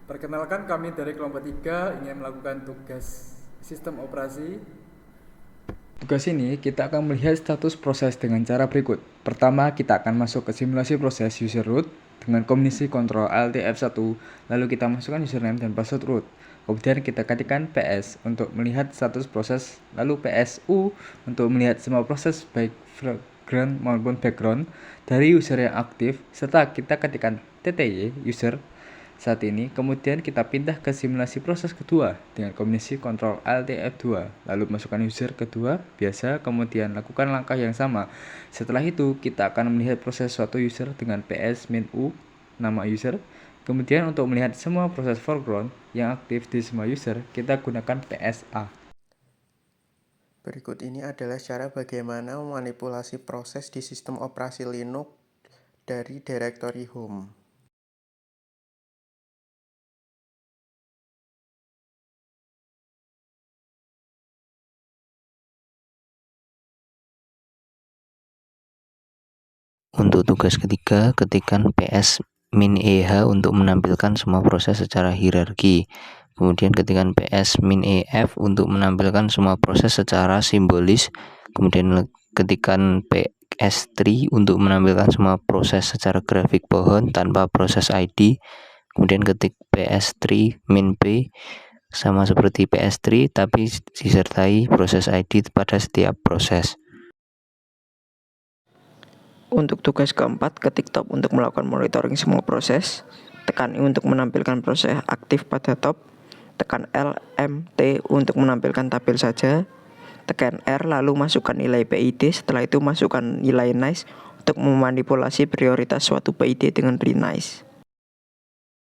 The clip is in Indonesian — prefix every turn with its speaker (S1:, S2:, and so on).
S1: Perkenalkan, kami dari kelompok 3 ingin melakukan tugas sistem operasi. Tugas ini kita akan melihat status proses dengan cara berikut. Pertama, kita akan masuk ke simulasi proses user root dengan kombinasi Ctrl Alt F1, lalu kita masukkan username dan password root. Kemudian kita ketikkan PS untuk melihat status proses, lalu PSU untuk melihat semua proses baik foreground maupun background dari user yang aktif, serta kita ketikkan TTY user saat ini. Kemudian kita pindah ke simulasi proses kedua dengan kombinasi Ctrl Alt F2, lalu masukkan user kedua biasa, kemudian lakukan langkah yang sama. Setelah itu kita akan melihat proses suatu user dengan PS min U nama user. Kemudian untuk melihat semua proses foreground yang aktif di semua user, kita gunakan PSA.
S2: Berikut ini adalah cara bagaimana memanipulasi proses di sistem operasi Linux dari directory home.
S3: Untuk tugas ketiga, ketikkan PS min EH untuk menampilkan semua proses secara hierarki. Kemudian ketikkan PS min EF untuk menampilkan semua proses secara simbolis. Kemudian ketikkan PS3 untuk menampilkan semua proses secara grafik pohon tanpa proses ID. Kemudian ketik PS3 min P sama seperti PS3 tapi disertai proses ID pada setiap proses.
S4: Untuk tugas keempat, ketik top untuk melakukan monitoring semua proses. Tekan I untuk menampilkan proses aktif pada top. Tekan L, M, T untuk menampilkan tabel saja. Tekan R lalu masukkan nilai PID. Setelah itu masukkan nilai nice untuk memanipulasi prioritas suatu PID dengan renice.